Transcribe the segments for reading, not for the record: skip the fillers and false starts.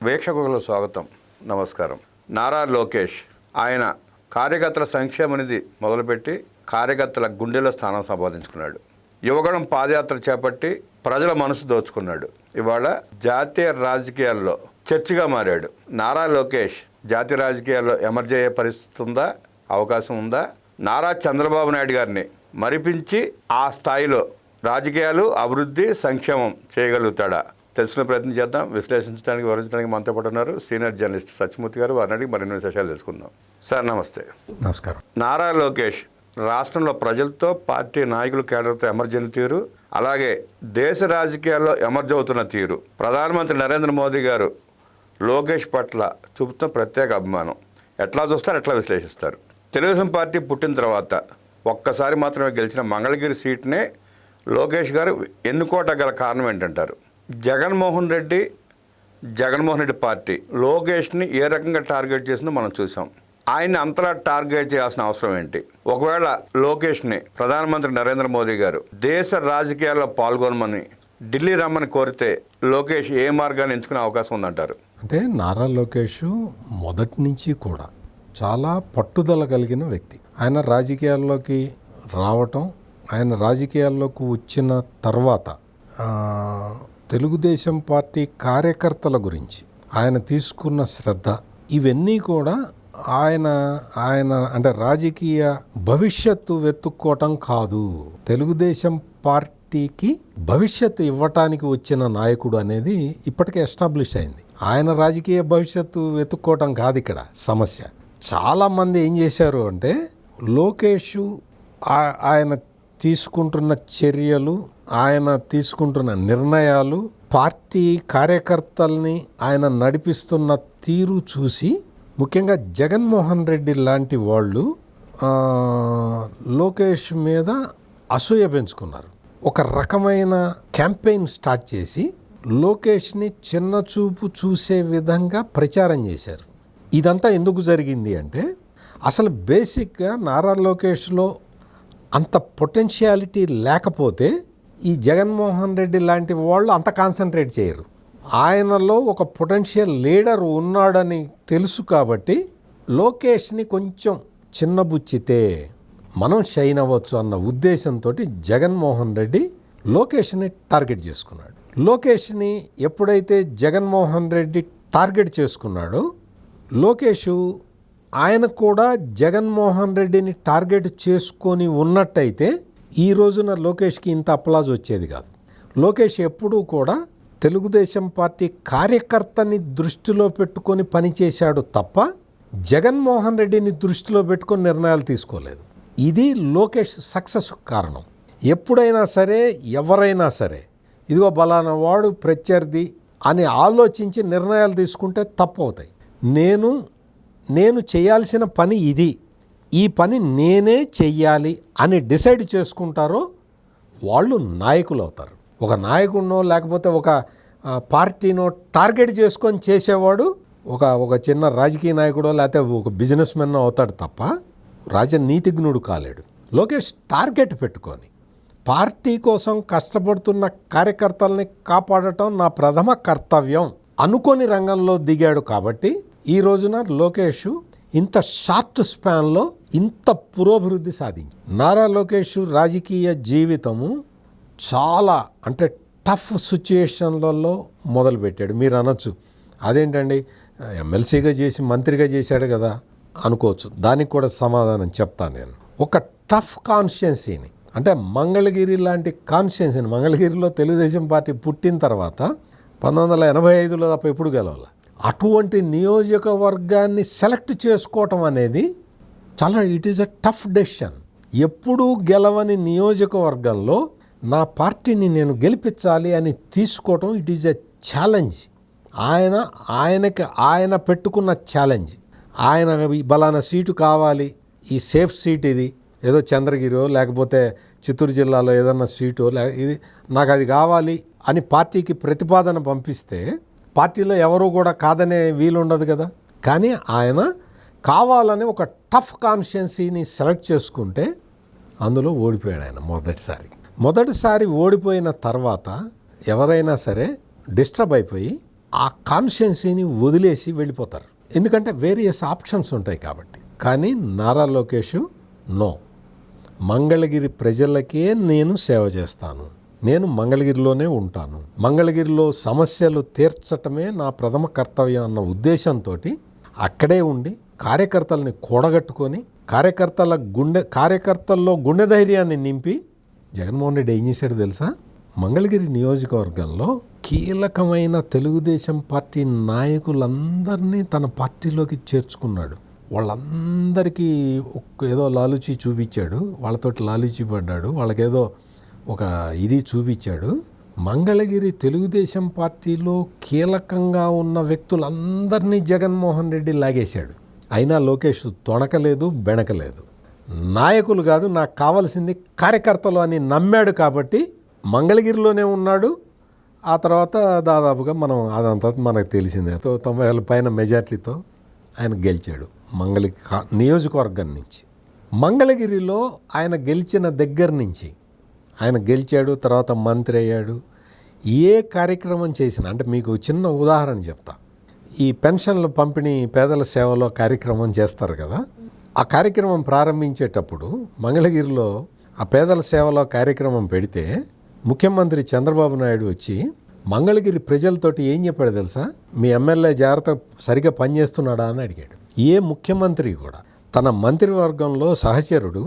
వీక్షకులకు స్వాగతం, నమస్కారం. నారా లోకేష్ ఆయన కార్యకర్తల సంక్షేమ నిధి మొదలుపెట్టి కార్యకర్తల గుండెలో స్థానం సంపాదించుకున్నాడు. యువగణం పాదయాత్ర చేపట్టి ప్రజల మనసు దోచుకున్నాడు. ఇవాళ జాతీయ రాజకీయాల్లో చర్చగా మారాడు. నారా లోకేష్ జాతీయ రాజకీయాల్లో ఎమర్జ్ అయ్యే పరిస్థితి ఉందా, అవకాశం ఉందా? నారా చంద్రబాబు నాయుడు గారిని మరిపించి ఆ స్థాయిలో రాజకీయాలు, అభివృద్ధి, సంక్షేమం చేయగలుగుతాడా? తెలుసుకునే ప్రయత్నం చేద్దాం. విశ్లేషించడానికి, వివరించడానికి మనతో పాటు ఉన్నారు సీనియర్ జర్నలిస్ట్ సత్యమూర్తి గారు. వారిని అడిగి మరిన్ని విశేషాలు తెలుసుకుందాం. సార్ నమస్తే. నమస్కారం. నారా లోకేష్ రాష్ట్రంలో ప్రజలతో, పార్టీ నాయకులు, కేడర్తో ఎమర్జ్ అయిన తీరు, అలాగే దేశ రాజకీయాల్లో ఎమర్జ్ అవుతున్న తీరు, ప్రధానమంత్రి నరేంద్ర మోదీ గారు లోకేష్ పట్ల చూపుతున్న ప్రత్యేక అభిమానం ఎట్లా చూస్తారు, ఎట్లా విశ్లేషిస్తారు? తెలుగుదేశం పార్టీ పుట్టిన తర్వాత ఒక్కసారి మాత్రమే గెలిచిన మంగళగిరి సీట్నే లోకేష్ గారు ఎన్నుకోవటం గల కారణం ఏంటంటారు? జగన్మోహన్ రెడ్డి పార్టీ లోకేష్ని ఏ రకంగా టార్గెట్ చేసిందో మనం చూసాం. ఆయన్ని అంతలా టార్గెట్ చేయాల్సిన అవసరం ఏంటి? ఒకవేళ లోకేష్ని ప్రధానమంత్రి నరేంద్ర మోదీ గారు దేశ రాజకీయాల్లో పాల్గొనమని ఢిల్లీ రమ్మని కోరితే లోకేష్ ఏ మార్గాన్ని ఎంచుకునే అవకాశం ఉందంటారు? అంటే నారా లోకేష్ మొదటి నుంచి కూడా చాలా పట్టుదల కలిగిన వ్యక్తి. ఆయన రాజకీయాల్లోకి రావటం, ఆయన రాజకీయాల్లోకి వచ్చిన తర్వాత తెలుగుదేశం పార్టీ కార్యకర్తల గురించి ఆయన తీసుకున్న శ్రద్ధ, ఇవన్నీ కూడా ఆయన అంటే రాజకీయ భవిష్యత్తు వెతుక్కోవటం కాదు, తెలుగుదేశం పార్టీకి భవిష్యత్తు ఇవ్వటానికి వచ్చిన నాయకుడు అనేది ఇప్పటికే ఎస్టాబ్లిష్ అయింది. ఆయన రాజకీయ భవిష్యత్తు వెతుక్కోవటం కాదు ఇక్కడ సమస్య. చాలామంది ఏం చేశారు అంటే లోకేష్ ఆయన తీసుకుంటున్న చర్యలు, ఆయన తీసుకుంటున్న నిర్ణయాలు, పార్టీ కార్యకర్తల్ని ఆయన నడిపిస్తున్న తీరు చూసి ముఖ్యంగా జగన్మోహన్ రెడ్డి లాంటి వాళ్ళు లోకేష్ మీద అసూయ పెంచుకున్నారు. ఒక రకమైన క్యాంపెయిన్ స్టార్ట్ చేసి లోకేష్ని చిన్న చూపు చూసే విధంగా ప్రచారం చేశారు. ఇదంతా ఎందుకు జరిగింది అంటే అసలు బేసిక్గా నారా లోకేష్లో అంత పొటెన్షియాలిటీ లేకపోతే ఈ జగన్మోహన్ రెడ్డి లాంటి వాళ్ళు అంత కాన్సన్ట్రేట్ చేయరు. ఆయనలో ఒక పొటెన్షియల్ లీడర్ ఉన్నాడని తెలుసు కాబట్టి లోకేష్ని కొంచెం చిన్నబుచ్చితే మనం షైన్ అవ్వచ్చు అన్న ఉద్దేశంతో జగన్మోహన్ రెడ్డి లోకేష్ని టార్గెట్ చేసుకున్నాడు. లోకేష్ని ఎప్పుడైతే జగన్మోహన్ రెడ్డి టార్గెట్ చేసుకున్నాడో లోకేష్ ఆయన కూడా జగన్మోహన్ రెడ్డిని టార్గెట్ చేసుకొని ఉన్నట్టయితే ఈ రోజున లోకేష్కి ఇంత అప్లాజ్ వచ్చేది కాదు. లోకేష్ ఎప్పుడూ కూడా తెలుగుదేశం పార్టీ కార్యకర్తని దృష్టిలో పెట్టుకొని పనిచేశాడు తప్ప జగన్మోహన్ రెడ్డిని దృష్టిలో పెట్టుకొని నిర్ణయాలు తీసుకోలేదు. ఇది లోకేష్ సక్సెస్ కారణం. ఎప్పుడైనా సరే, ఎవరైనా సరే, ఇదిగో బలానా వాడు ప్రత్యర్థి అని ఆలోచించి నిర్ణయాలు తీసుకుంటే తప్పు అవుతాయి. నేను చేయాల్సిన పని ఇది, ఈ పని నేనే చెయ్యాలి అని డిసైడ్ చేసుకుంటారో వాళ్ళు నాయకులు అవుతారు. ఒక నాయకుడినో లేకపోతే ఒక పార్టీనో టార్గెట్ చేసుకొని చేసేవాడు ఒక చిన్న రాజకీయ నాయకుడో లేకపోతే ఒక బిజినెస్ మెన్ అవుతాడు తప్ప రాజనీతిజ్ఞుడు కాలేడు. లోకేష్ టార్గెట్ పెట్టుకొని పార్టీ కోసం కష్టపడుతున్న కార్యకర్తల్ని కాపాడటం నా ప్రథమ కర్తవ్యం అనుకొని రంగంలో దిగాడు కాబట్టి ఈ రోజున లోకేష్ ఇంత షార్ట్ స్పాన్లో ఇంత పురోభివృద్ధి సాధించి నారా లోకేష్ రాజకీయ జీవితము చాలా అంటే టఫ్ సిచ్యుయేషన్లలో మొదలుపెట్టాడు. మీరు అనొచ్చు అదేంటండి ఎమ్మెల్సీగా చేసి మంత్రిగా చేశాడు కదా అనుకోవచ్చు. దానికి కూడా సమాధానం చెప్తాను నేను. ఒక టఫ్ కాన్స్టిట్యున్సీని అంటే మంగళగిరి లాంటి కాన్స్టిట్యున్సీని, మంగళగిరిలో తెలుగుదేశం పార్టీ పుట్టిన తర్వాత 1985లో తప్ప ఎప్పుడు గెలవాలి, అటువంటి నియోజకవర్గాన్ని సెలెక్ట్ చేసుకోవటం అనేది చాలా it is a tough decision. ఎప్పుడూ గెలవని నియోజకవర్గంలో నా పార్టీని నేను గెలిపించాలి అని తీసుకోవటం ఇట్ ఈజ్ ఎ ఛాలెంజ్. ఆయన పెట్టుకున్న ఛాలెంజ్. ఆయన బలానా సీటు కావాలి, ఈ సేఫ్ సీట్ ఇది, ఏదో చంద్రగిరో లేకపోతే చిత్తూరు జిల్లాలో ఏదన్నా సీటో ఇది నాకు అది కావాలి అని పార్టీకి ప్రతిపాదన పంపిస్తే పార్టీలో ఎవరు కూడా కాదనే వీలుండదు కదా. కానీ ఆయన కావాలని ఒక టఫ్ కాన్స్టిట్యున్సీని సెలెక్ట్ చేసుకుంటే అందులో ఓడిపోయాడు ఆయన మొదటిసారి ఓడిపోయిన తర్వాత ఎవరైనా సరే డిస్టర్బ్ అయిపోయి ఆ కాన్స్టిట్యున్సీని వదిలేసి వెళ్ళిపోతారు, ఎందుకంటే వేరియస్ ఆప్షన్స్ ఉంటాయి కాబట్టి. కానీ నారా లోకేష్ నో, మంగళగిరి ప్రజలకే నేను సేవ చేస్తాను, నేను మంగళగిరిలోనే ఉంటాను, మంగళగిరిలో సమస్యలు తీర్చటమే నా ప్రథమ కర్తవ్యం అన్న ఉద్దేశంతో అక్కడే ఉండి కార్యకర్తల్ని కూడగట్టుకొని కార్యకర్తల్లో గుండె ధైర్యాన్ని నింపి జగన్మోహన్ రెడ్డి ఏం చేశాడు తెలుసా? మంగళగిరి నియోజకవర్గంలో కీలకమైన తెలుగుదేశం పార్టీ నాయకులందరినీ తన పార్టీలోకి చేర్చుకున్నాడు. వాళ్ళందరికీ ఏదో లాలూచి చూపించాడు, వాళ్ళతోటి లాలూచి పడ్డాడు, వాళ్ళకేదో ఒక ఇది చూపించాడు. మంగళగిరి తెలుగుదేశం పార్టీలో కీలకంగా ఉన్న వ్యక్తులందరినీ జగన్మోహన్ రెడ్డి లాగేశాడు. అయినా లోకేష్ తొణకలేదు, బెణకలేదు. నాయకులు కాదు, నాకు కావాల్సింది కార్యకర్తలు అని నమ్మాడు కాబట్టి మంగళగిరిలోనే ఉన్నాడు. ఆ తర్వాత దాదాపుగా అదంతా మనకు తెలిసిందే, 90,000 పైన మెజార్టీతో ఆయన గెలిచాడు నియోజకవర్గం నుంచి. మంగళగిరిలో ఆయన గెలిచిన దగ్గర నుంచి ఆయన గెలిచాడు, తర్వాత మంత్రి అయ్యాడు. ఏ కార్యక్రమం చేసినా, అంటే మీకు చిన్న ఉదాహరణ చెప్తా. ఈ పెన్షన్లు పంపిణీ పేదల సేవలో కార్యక్రమం చేస్తారు కదా, ఆ కార్యక్రమం ప్రారంభించేటప్పుడు మంగళగిరిలో ఆ పేదల సేవలో కార్యక్రమం పెడితే ముఖ్యమంత్రి చంద్రబాబు నాయుడు వచ్చి మంగళగిరి ప్రజలతోటి ఏం చెప్పాడు తెలుసా? మీ ఎమ్మెల్యే జాగ్రత్త సరిగ్గా పనిచేస్తున్నాడా అని అడిగాడు. ఏ ముఖ్యమంత్రి కూడా తన మంత్రివర్గంలో సహచరుడు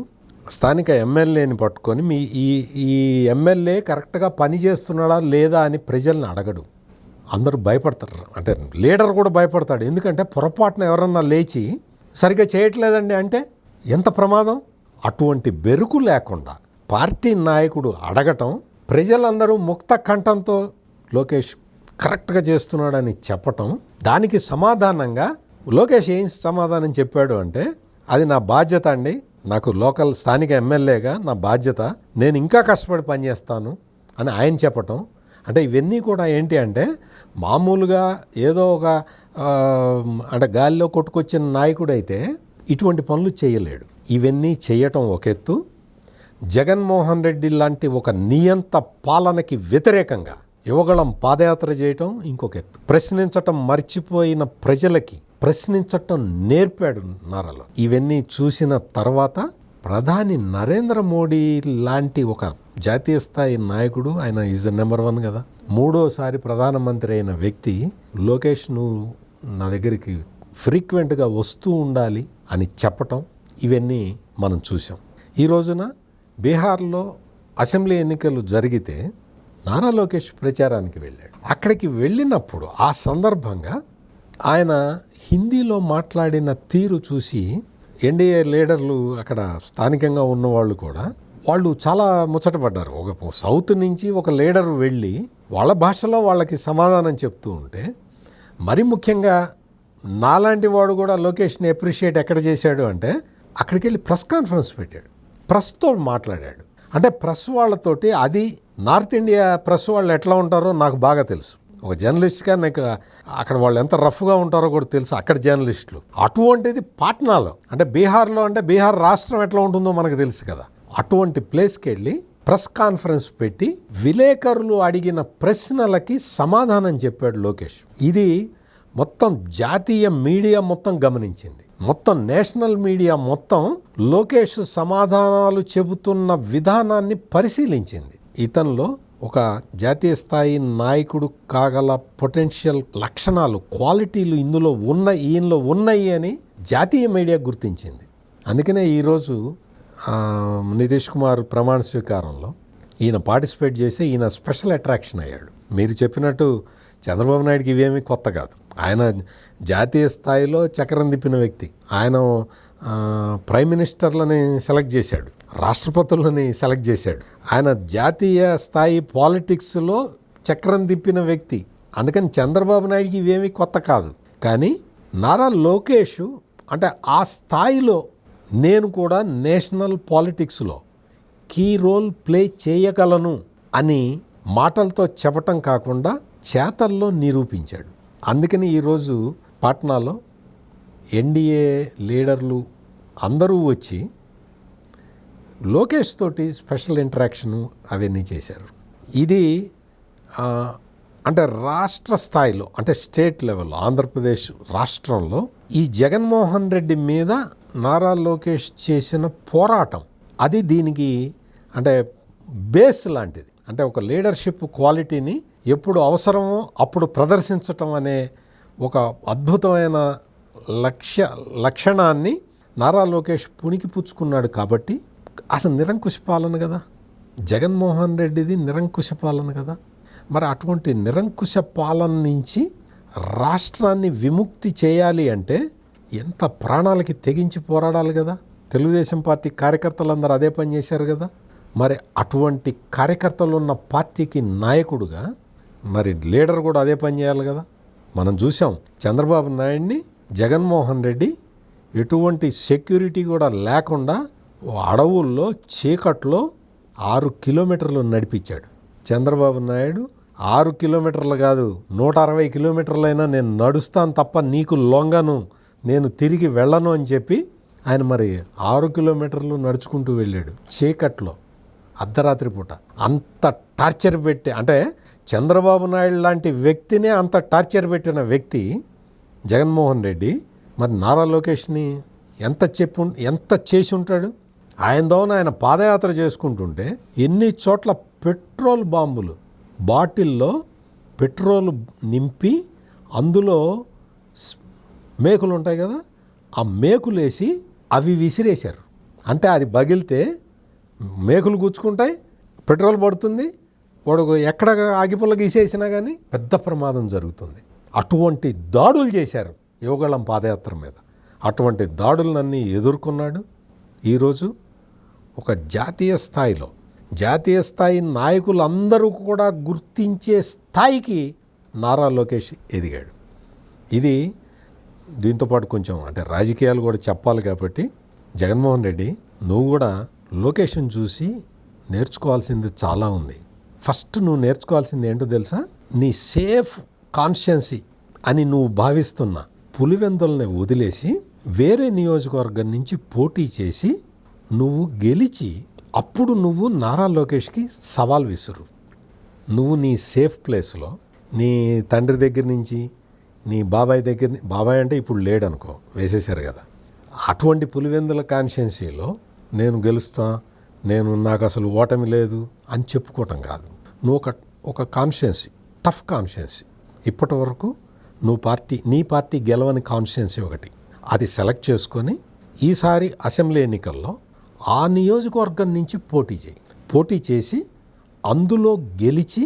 స్థానిక ఎమ్మెల్యేని పట్టుకొని ఈ ఎమ్మెల్యే కరెక్ట్గా పని చేస్తున్నాడా లేదా అని ప్రజల్ని అడగడు. అందరూ భయపడతారు, అంటే లీడర్ కూడా భయపడతాడు. ఎందుకంటే పొరపాటున ఎవరన్నా లేచి సరిగ్గా చేయట్లేదండి అంటే ఎంత ప్రమాదం. అటువంటి బెరుకు లేకుండా పార్టీ నాయకుడు అడగటం, ప్రజలందరూ ముక్త కంఠంతో లోకేష్ కరెక్ట్గా చేస్తున్నాడని చెప్పటం, దానికి సమాధానంగా లోకేష్ ఏం సమాధానం చెప్పాడు అంటే, అది నా బాధ్యత అండి, నాకు లోకల్ స్థానిక ఎమ్మెల్యేగా నా బాధ్యత, నేను ఇంకా కష్టపడి పనిచేస్తాను అని ఆయన చెప్పటం. అంటే ఇవన్నీ కూడా ఏంటి అంటే మామూలుగా ఏదో ఒక అంటే గాలిలో కొట్టుకొచ్చిన నాయకుడైతే ఇటువంటి పనులు చేయలేడు. ఇవన్నీ చేయటం ఒక ఎత్తు, జగన్మోహన్ రెడ్డి లాంటి ఒక నియంత పాలనకి వ్యతిరేకంగా యువగళం పాదయాత్ర చేయటం ఇంకొక ఎత్తు. ప్రశ్నించటం మర్చిపోయిన ప్రజలకి ప్రశ్నించటం నేర్పాడు నారాలో. ఇవన్నీ చూసిన తర్వాత ప్రధాని నరేంద్ర మోడీ లాంటి ఒక జాతీయ స్థాయి నాయకుడు, ఆయన ఈజ్ నెంబర్ 1 కదా, 3వ ప్రధానమంత్రి అయిన వ్యక్తి లోకేష్ నువ్వు నా దగ్గరికి ఫ్రీక్వెంట్గా వస్తూ ఉండాలి అని చెప్పటం, ఇవన్నీ మనం చూసాం. ఈ రోజున బీహార్లో అసెంబ్లీ ఎన్నికలు జరిగితే నారా లోకేష్ ప్రచారానికి వెళ్ళాడు. అక్కడికి వెళ్ళినప్పుడు ఆ సందర్భంగా ఆయన హిందీలో మాట్లాడిన తీరు చూసి ఎన్డీఏ లీడర్లు, అక్కడ స్థానికంగా ఉన్నవాళ్ళు కూడా వాళ్ళు చాలా ముచ్చటపడ్డారు. ఒక సౌత్ నుంచి ఒక లీడర్ వెళ్ళి వాళ్ళ భాషలో వాళ్ళకి సమాధానం చెప్తూ ఉంటే, మరి ముఖ్యంగా నాలాంటి వాడు కూడా లోకేష్ని అప్రిషియేట్ ఎక్కడ చేశాడు అంటే అక్కడికి వెళ్ళి ప్రెస్ కాన్ఫరెన్స్ పెట్టాడు, ప్రెస్తో మాట్లాడాడు. అంటే ప్రెస్ వాళ్ళతోటి, అది నార్త్ ఇండియా ప్రెస్ వాళ్ళు ఎట్లా ఉంటారో నాకు బాగా తెలుసు. ఒక జర్నలిస్ట్గా నాకు అక్కడ వాళ్ళు ఎంత రఫ్గా ఉంటారో కూడా తెలుసు, అక్కడ జర్నలిస్టులు. అటువంటిది పాట్నాలో, అంటే బీహార్లో, అంటే బీహార్ రాష్ట్రం ఎట్లా ఉంటుందో మనకు తెలుసు కదా, అటువంటి ప్లేస్కి వెళ్ళి ప్రెస్ కాన్ఫరెన్స్ పెట్టి విలేకరులు అడిగిన ప్రశ్నలకి సమాధానం చెప్పాడు లోకేష్. ఇది మొత్తం జాతీయ మీడియా మొత్తం గమనించింది, మొత్తం నేషనల్ మీడియా మొత్తం లోకేష్ సమాధానాలు చెబుతున్న విధానాన్ని పరిశీలించింది. ఇతనిలో ఒక జాతీయ స్థాయి నాయకుడు కాగల పొటెన్షియల్ లక్షణాలు, క్వాలిటీలు ఈయనలో ఉన్నాయి అని జాతీయ మీడియా గుర్తించింది. అందుకనే ఈరోజు నితీష్ కుమార్ ప్రమాణ స్వీకారంలో ఈయన పార్టిసిపేట్ చేసి ఈయన స్పెషల్ అట్రాక్షన్ అయ్యాడు. మీరు చెప్పినట్టు చంద్రబాబు నాయుడుకి ఇవేమీ కొత్త కాదు. ఆయన జాతీయ స్థాయిలో చక్రం తిప్పిన వ్యక్తి. ఆయన ప్రైమ్ మినిస్టర్లని సెలెక్ట్ చేశాడు, రాష్ట్రపతులని సెలెక్ట్ చేశాడు. ఆయన జాతీయ స్థాయి పాలిటిక్స్లో చక్రం తిప్పిన వ్యక్తి. అందుకని చంద్రబాబు నాయుడుకి ఇవేమీ కొత్త కాదు. కానీ నారా లోకేష్ అంటే ఆ స్థాయిలో నేను కూడా నేషనల్ పాలిటిక్స్లో కీ రోల్ ప్లే చేయగలను అని మాటలతో చెప్పటం కాకుండా చేతల్లో నిరూపించాడు. అందుకని ఈరోజు పాట్నాలో ఎన్డీఏ లీడర్లు అందరూ వచ్చి లోకేష్ తోటి స్పెషల్ ఇంటరాక్షను అవన్నీ చేశారు. ఇది అంటే రాష్ట్ర స్థాయిలో, అంటే స్టేట్ లెవెల్లో, ఆంధ్రప్రదేశ్ రాష్ట్రంలో ఈ జగన్మోహన్ రెడ్డి మీద నారా లోకేష్ చేసిన పోరాటం, అది దీనికి అంటే బేస్ లాంటిది. అంటే ఒక లీడర్షిప్ క్వాలిటీని ఎప్పుడు అవసరమో అప్పుడు ప్రదర్శించటం అనే ఒక అద్భుతమైన లక్షణాన్ని నారా లోకేష్ పుణికి పుచ్చుకున్నాడు. కాబట్టి అసలు నిరంకుశ పాలన కదా జగన్మోహన్ రెడ్డిది, నిరంకుశ పాలన కదా. మరి అటువంటి నిరంకుశ పాలన నుంచి రాష్ట్రాన్ని విముక్తి చేయాలి అంటే ఎంత ప్రాణాలకి తెగించి పోరాడాలి కదా. తెలుగుదేశం పార్టీ కార్యకర్తలందరూ అదే పని చేశారు కదా. మరి అటువంటి కార్యకర్తలు ఉన్న పార్టీకి నాయకుడుగా మరి లీడర్ కూడా అదే పని చేయాలి కదా. మనం చూసాం చంద్రబాబు నాయుడిని జగన్మోహన్ రెడ్డి ఎటువంటి సెక్యూరిటీ కూడా లేకుండా అడవుల్లో చీకట్లో 6 కిలోమీటర్లు నడిపించాడు. చంద్రబాబు నాయుడు 6 కిలోమీటర్లు కాదు 160 కిలోమీటర్లైనా నేను నడుస్తాను తప్ప నీకు లొంగను, నేను తిరిగి వెళ్ళను అని చెప్పి ఆయన మరి 6 కిలోమీటర్లు నడుచుకుంటూ వెళ్ళాడు చీకట్లో అర్ధరాత్రి పూట. అంత టార్చర్ పెట్టి, అంటే చంద్రబాబు నాయుడు లాంటి వ్యక్తినే అంత టార్చర్ పెట్టిన వ్యక్తి జగన్మోహన్ రెడ్డి మరి నారా లోకేష్ని ఎంత చేసి ఉంటాడు. ఆయన పాదయాత్ర చేసుకుంటుంటే ఎన్ని చోట్ల పెట్రోల్ బాంబులు, బాటిల్లో పెట్రోల్ నింపి అందులో మేకులు ఉంటాయి కదా, ఆ మేకులేసి అవి విసిరేశారు. అంటే అది పగిలితే మేకులు గుచ్చుకుంటాయి, పెట్రోల్ పడుతుంది, వాడు ఎక్కడ ఆగిపుల్ల గీసేసినా కానీ పెద్ద ప్రమాదం జరుగుతుంది. అటువంటి దాడులు చేశారు యువగళం పాదయాత్ర మీద. అటువంటి దాడులన్నీ ఎదుర్కొన్నాడు. ఈరోజు ఒక జాతీయ స్థాయి నాయకులందరూ కూడా గుర్తించే స్థాయికి నారా లోకేష్ ఎదిగాడు. ఇది దీంతోపాటు కొంచెం అంటే రాజకీయాలు కూడా చెప్పాలి కాబట్టి జగన్మోహన్ రెడ్డి నువ్వు కూడా లోకేష్ని చూసి నేర్చుకోవాల్సింది చాలా ఉంది. ఫస్ట్ నువ్వు నేర్చుకోవాల్సింది ఏంటో తెలుసా? నీ సేఫ్ కాన్షియన్సీ అని నువ్వు భావిస్తున్న పులివెందుల్ని వదిలేసి వేరే నియోజకవర్గం నుంచి పోటీ చేసి నువ్వు గెలిచి అప్పుడు నువ్వు నారా లోకేష్కి సవాల్ విసురు. నువ్వు నీ సేఫ్ ప్లేస్లో నీ తండ్రి దగ్గర నుంచి నీ బాబాయ్ అంటే ఇప్పుడు లేడనుకో, వేసేశారు కదా, అటువంటి పులివెందుల కాన్షియన్సీలో నేను గెలుస్తా, నాకు అసలు ఓటమి లేదు అని చెప్పుకోవటం కాదు. నువ్వు ఒక కాన్షియన్సీ, టఫ్ కాన్షియన్సీ, ఇప్పటి వరకు నీ పార్టీ గెలవని కాన్షియన్సీ ఒకటి, అది సెలెక్ట్ చేసుకొని ఈసారి అసెంబ్లీ ఎన్నికల్లో ఆ నియోజకవర్గం నుంచి పోటీ చేసి అందులో గెలిచి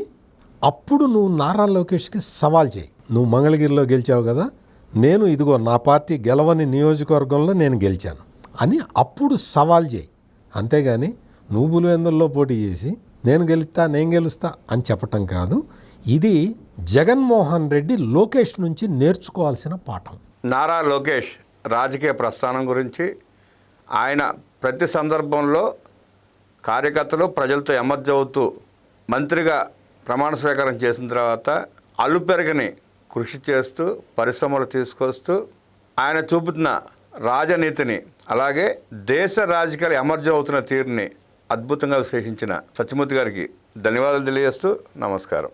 అప్పుడు నువ్వు నారా లోకేష్కి సవాల్ చేయి. నువ్వు మంగళగిరిలో గెలిచావు కదా, నేను ఇదిగో నా పార్టీ గెలవని నియోజకవర్గంలో నేను గెలిచాను అని అప్పుడు సవాల్ చేయి. అంతేగాని నువ్వు పులివెందుల్లో పోటీ చేసి నేను గెలుస్తా అని చెప్పటం కాదు. ఇది జగన్మోహన్ రెడ్డి లోకేష్ నుంచి నేర్చుకోవాల్సిన పాఠం. నారా లోకేష్ రాజకీయ ప్రస్థానం గురించి, ఆయన ప్రతి సందర్భంలో కార్యకర్తలు ప్రజలతో ఎమర్జ్ అవుతూ మంత్రిగా ప్రమాణ స్వీకారం చేసిన తర్వాత అలుపెరగని కృషి చేస్తూ పరిశ్రమలు తీసుకొస్తూ ఆయన చూపుతున్న రాజనీతిని, అలాగే దేశ రాజకీయాలు ఎమర్జ్ అవుతున్న తీరుని అద్భుతంగా విశ్లేషించిన సత్యమూర్తి గారికి ధన్యవాదాలు తెలియజేస్తూ నమస్కారం.